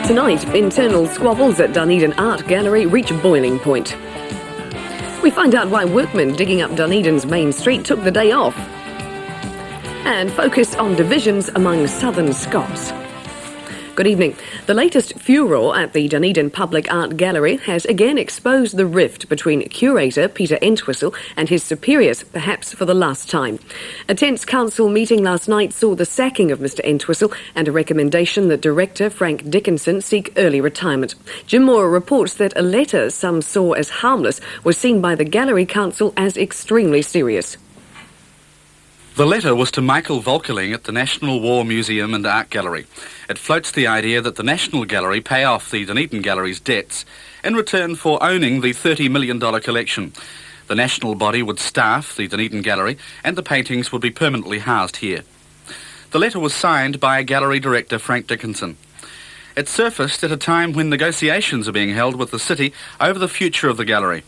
Tonight, internal squabbles at Dunedin Art Gallery reach boiling point. We find out why workmen digging up Dunedin's main street took the day off. And focus on divisions among southern Scots. Good evening. The latest furore at the Dunedin Public Art Gallery has again exposed the rift between curator Peter Entwistle and his superiors, perhaps for the last time. A tense council meeting last night saw the sacking of Mr Entwistle and a recommendation that director Frank Dickinson seek early retirement. Jim Moore reports that a letter some saw as harmless was seen by the Gallery Council as extremely serious. The letter was to Michael Volkeling at the National War Museum and Art Gallery. It floats the idea that the National Gallery pay off the Dunedin Gallery's debts in return for owning the $30 million collection. The national body would staff the Dunedin Gallery and the paintings would be permanently housed here. The letter was signed by gallery director Frank Dickinson. It surfaced at a time when negotiations are being held with the city over the future of the gallery.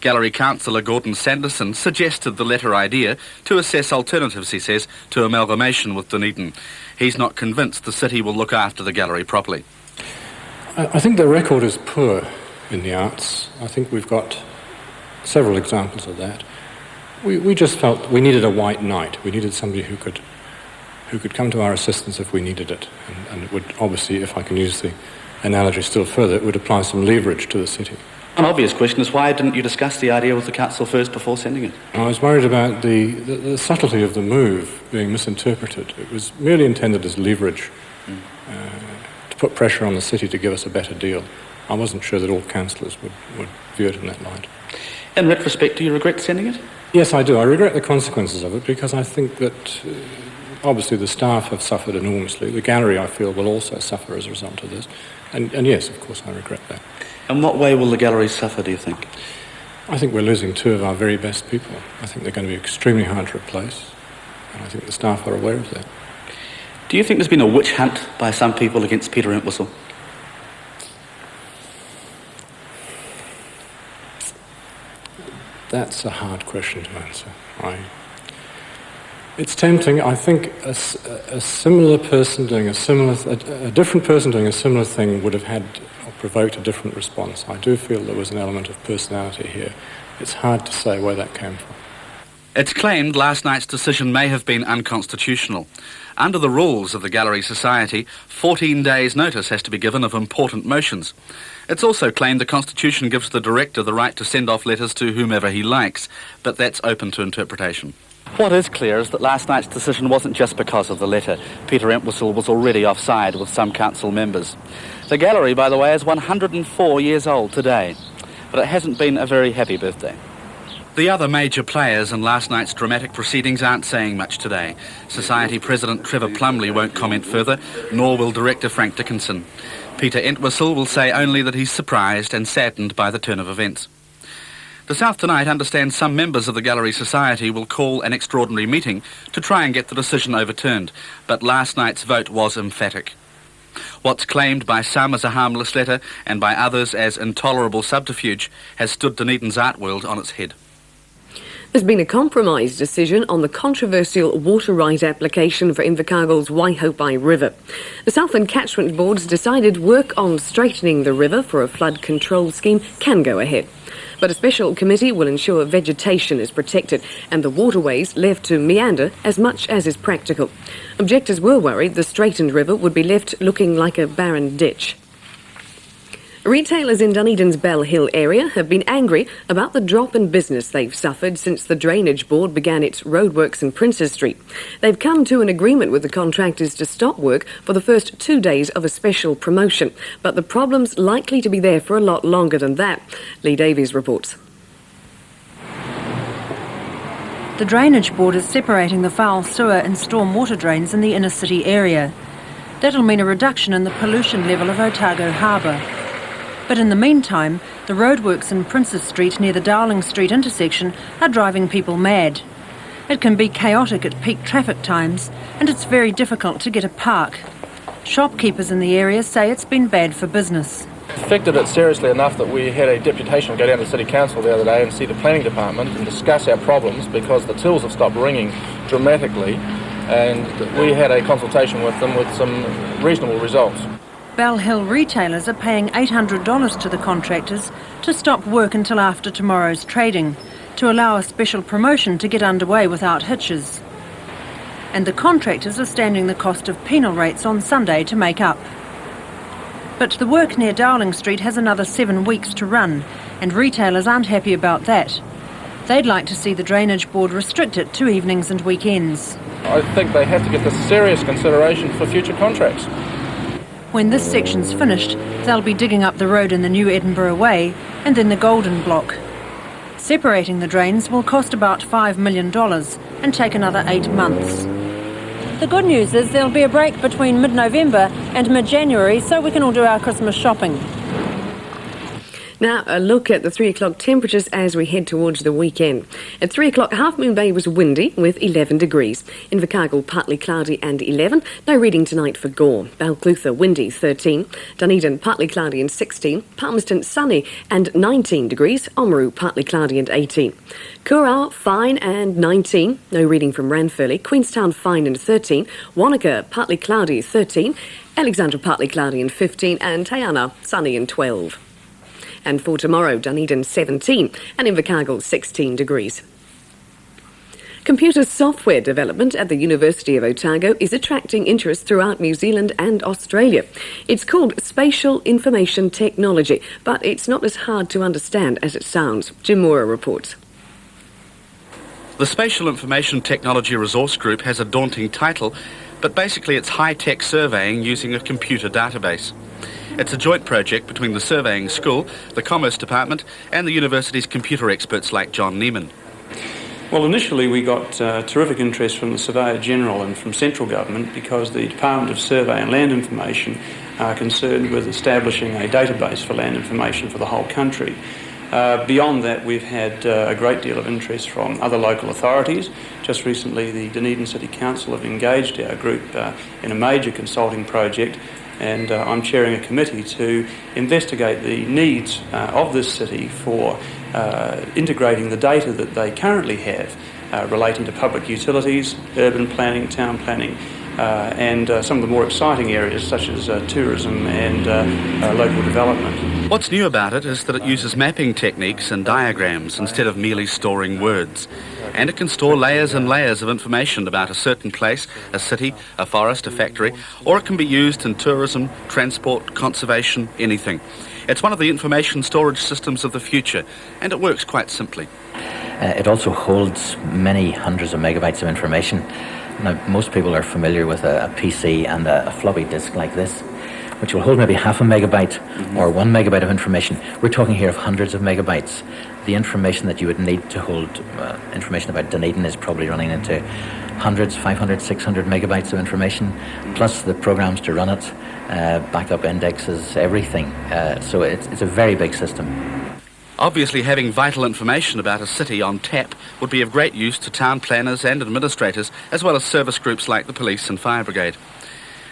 Gallery councillor Gordon Sanderson suggested the letter idea to assess alternatives, he says, to amalgamation with Dunedin. He's not convinced the city will look after the gallery properly. I think the record is poor in the arts. I think we've got several examples of that. We just felt we needed a white knight. We needed somebody who could come to our assistance if we needed it. And it would obviously, if I can use the analogy still further, it would apply some leverage to the city. An obvious question is why didn't you discuss the idea with the council first before sending it? I was worried about the subtlety of the move being misinterpreted. It was merely intended as leverage to put pressure on the city to give us a better deal. I wasn't sure that all councillors would view it in that light. In retrospect, do you regret sending it? Yes, I do. I regret the consequences of it because I think that obviously the staff have suffered enormously. The gallery, I feel, will also suffer as a result of this. And yes, of course, I regret that. In what way will the gallery suffer, do you think? I think we're losing two of our very best people. I think they're going to be extremely hard to replace, and I think the staff are aware of that. Do you think there's been a witch hunt by some people against Peter Entwistle? That's a hard question to answer. It's tempting. I think a similar person doing a different person doing a similar thing would have had or provoked a different response. I do feel there was an element of personality here. It's hard to say where that came from. It's claimed last night's decision may have been unconstitutional. Under the rules of the Gallery Society, 14 days' notice has to be given of important motions. It's also claimed the Constitution gives the director the right to send off letters to whomever he likes, but that's open to interpretation. What is clear is that last night's decision wasn't just because of the letter. Peter Entwistle was already offside with some council members. The gallery, by the way, is 104 years old today, but it hasn't been a very happy birthday. The other major players in last night's dramatic proceedings aren't saying much today. Society President Trevor Plumley won't comment further, nor will Director Frank Dickinson. Peter Entwistle will say only that he's surprised and saddened by the turn of events. The South Tonight understands some members of the Gallery Society will call an extraordinary meeting to try and get the decision overturned, but last night's vote was emphatic. What's claimed by some as a harmless letter and by others as intolerable subterfuge has stood Dunedin's art world on its head. There's been a compromise decision on the controversial water right application for Invercargill's Waihopai River. The Southland Catchment Board's decided work on straightening the river for a flood control scheme can go ahead. But a special committee will ensure vegetation is protected and the waterways left to meander as much as is practical. Objectors were worried the straightened river would be left looking like a barren ditch. Retailers in Dunedin's Bell Hill area have been angry about the drop in business they've suffered since the Drainage Board began its roadworks in Princes Street. They've come to an agreement with the contractors to stop work for the first 2 days of a special promotion, but the problem's likely to be there for a lot longer than that. Lee Davies reports. The Drainage Board is separating the foul sewer and storm water drains in the inner city area. That'll mean a reduction in the pollution level of Otago Harbour. But in the meantime, the roadworks in Princes Street near the Darling Street intersection are driving people mad. It can be chaotic at peak traffic times, and it's very difficult to get a park. Shopkeepers in the area say it's been bad for business. Affected it seriously enough that we had a deputation go down to City Council the other day and see the planning department and discuss our problems because the tills have stopped ringing dramatically, and we had a consultation with them with some reasonable results. Bell Hill retailers are paying $800 to the contractors to stop work until after tomorrow's trading, to allow a special promotion to get underway without hitches. And the contractors are standing the cost of penal rates on Sunday to make up. But the work near Dowling Street has another 7 weeks to run, and retailers aren't happy about that. They'd like to see the Drainage Board restrict it to evenings and weekends. I think they have to give this serious consideration for future contracts. When this section's finished, they'll be digging up the road in the new Edinburgh Way and then the Golden Block. Separating the drains will cost about $5 million and take another 8 months. The good news is there'll be a break between mid-November and mid-January so we can all do our Christmas shopping. Now, a look at the 3 o'clock temperatures as we head towards the weekend. At 3 o'clock, Half Moon Bay was windy with 11 degrees. Invercargill, partly cloudy and 11. No reading tonight for Gore. Balclutha, windy, 13. Dunedin, partly cloudy and 16. Palmerston, sunny and 19 degrees. Oamaru, partly cloudy and 18. Curragh, fine and 19. No reading from Ranfurly. Queenstown, fine and 13. Wanaka, partly cloudy, 13. Alexandra, partly cloudy and 15. And Tayana, sunny and 12. And for tomorrow, Dunedin 17 and Invercargill 16 degrees. Computer software development at the University of Otago is attracting interest throughout New Zealand and Australia. It's called Spatial Information Technology, but it's not as hard to understand as it sounds. Jim Moore reports. The Spatial Information Technology Resource Group has a daunting title, but basically it's high-tech surveying using a computer database. It's a joint project between the Surveying School, the Commerce Department and the university's computer experts like John Neiman. Well, initially we got terrific interest from the Surveyor General and from central government because the Department of Survey and Land Information are concerned with establishing a database for land information for the whole country. Beyond that, we've had a great deal of interest from other local authorities. Just recently, the Dunedin City Council have engaged our group in a major consulting project, and I'm chairing a committee to investigate the needs of this city for integrating the data that they currently have relating to public utilities, urban planning, town planning, and some of the more exciting areas such as tourism and local development. What's new about it is that it uses mapping techniques and diagrams instead of merely storing words. And it can store layers and layers of information about a certain place, a city, a forest, a factory, or it can be used in tourism, transport, conservation, anything. It's one of the information storage systems of the future, and it works quite simply. It also holds many hundreds of megabytes of information. Now, most people are familiar with a PC and a floppy disk like this, which will hold maybe half a megabyte or 1 megabyte of information. We're talking here of hundreds of megabytes. The information that you would need to hold information about Dunedin is probably running into hundreds, 500, 600 megabytes of information, plus the programs to run it, backup indexes, everything. So it's a very big system. Obviously, having vital information about a city on tap would be of great use to town planners and administrators, as well as service groups like the police and fire brigade.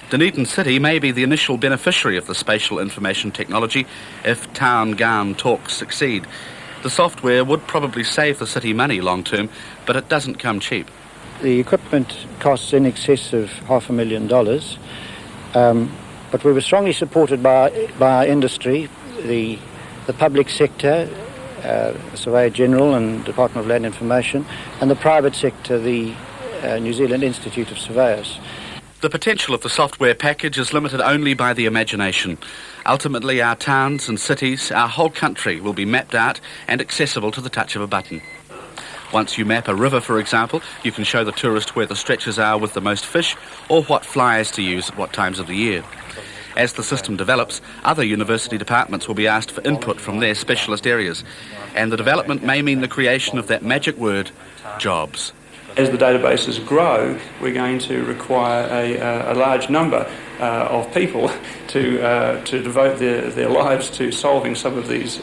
Dunedin City may be the initial beneficiary of the spatial information technology if town GAN talks succeed. The software would probably save the city money long term, but it doesn't come cheap. The equipment costs in excess of $500,000, but we were strongly supported by our industry, the public sector, Surveyor General and Department of Land Information, and the private sector, the New Zealand Institute of Surveyors. The potential of the software package is limited only by the imagination. Ultimately, our towns and cities, our whole country, will be mapped out and accessible to the touch of a button. Once you map a river, for example, you can show the tourist where the stretches are with the most fish or what flies to use at what times of the year. As the system develops, other university departments will be asked for input from their specialist areas, and the development may mean the creation of that magic word, jobs. As the databases grow, we're going to require a large number of people to devote their lives to solving some of these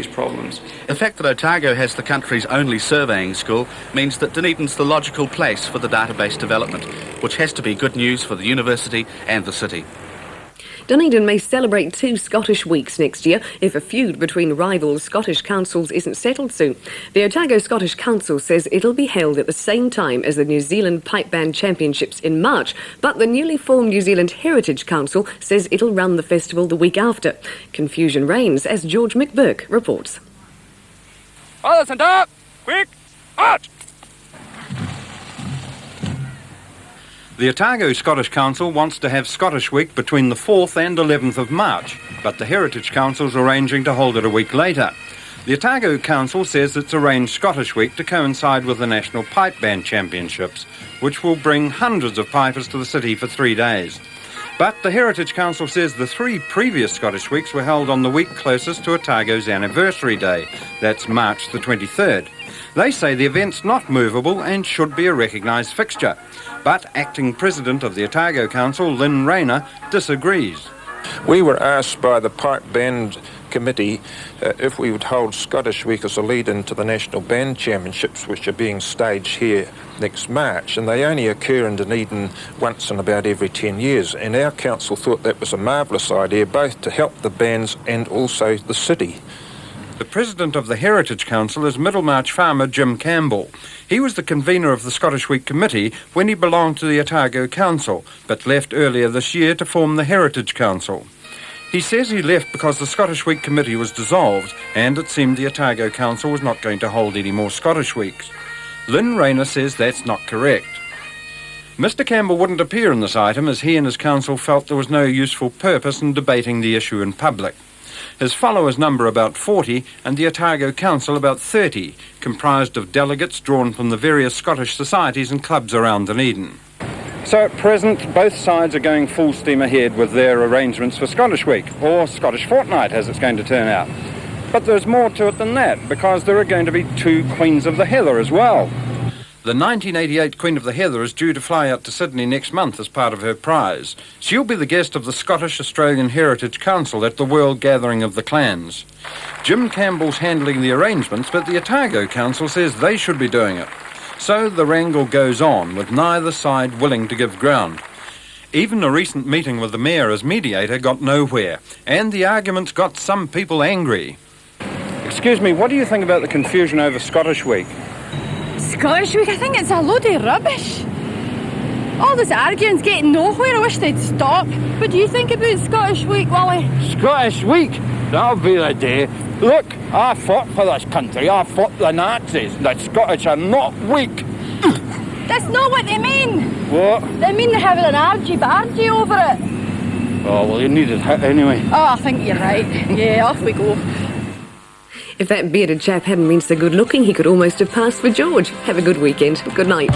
problems. The fact that Otago has the country's only surveying school means that Dunedin's the logical place for the database development, which has to be good news for the university and the city. Dunedin may celebrate 2 Scottish weeks next year if a feud between rival Scottish councils isn't settled soon. The Otago Scottish Council says it'll be held at the same time as the New Zealand Pipe Band Championships in March, but the newly formed New Zealand Heritage Council says it'll run the festival the week after. Confusion reigns as George McBurk reports. Others and up! Quick! Out! The Otago Scottish Council wants to have Scottish Week between the 4th and 11th of March, but the Heritage Council's arranging to hold it a week later. The Otago Council says it's arranged Scottish Week to coincide with the National Pipe Band Championships, which will bring hundreds of pipers to the city for 3 days. But the Heritage Council says the 3 previous Scottish Weeks were held on the week closest to Otago's anniversary day. That's March the 23rd. They say the event's not movable and should be a recognised fixture. But acting president of the Otago Council, Lynn Rayner, disagrees. We were asked by the Pipe Band Committee if we would hold Scottish Week as a lead-in to the National Band Championships, which are being staged here next March, and they only occur in Dunedin once in about every 10 years. And our council thought that was a marvellous idea, both to help the bands and also the city. The president of the Heritage Council is Middlemarch farmer Jim Campbell. He was the convener of the Scottish Week Committee when he belonged to the Otago Council, but left earlier this year to form the Heritage Council. He says he left because the Scottish Week Committee was dissolved and it seemed the Otago Council was not going to hold any more Scottish Weeks. Lynn Rayner says that's not correct. Mr Campbell wouldn't appear in this item as he and his council felt there was no useful purpose in debating the issue in public. His followers number about 40 and the Otago Council about 30, comprised of delegates drawn from the various Scottish societies and clubs around Dunedin. So at present, both sides are going full steam ahead with their arrangements for Scottish Week, or Scottish Fortnight as it's going to turn out. But there's more to it than that, because there are going to be 2 Queens of the Heather as well. The 1988 Queen of the Heather is due to fly out to Sydney next month as part of her prize. She'll be the guest of the Scottish Australian Heritage Council at the World Gathering of the Clans. Jim Campbell's handling the arrangements, but the Otago Council says they should be doing it. So the wrangle goes on, with neither side willing to give ground. Even a recent meeting with the Mayor as mediator got nowhere, and the arguments got some people angry. Excuse me, what do you think about the confusion over Scottish Week? Scottish Week? I think it's a load of rubbish. All this arguing's getting nowhere. I wish they'd stop. What do you think about Scottish Week, Wally? Scottish Week? That'll be the day. Look, I fought for this country. I fought the Nazis. The Scottish are not weak. That's not what they mean. What? They mean they're having an argy-bargy over it. Oh, well, you needed hit anyway. Oh, I think you're right. Yeah, off we go. If that bearded chap hadn't been so good looking, he could almost have passed for George. Have a good weekend. Good night.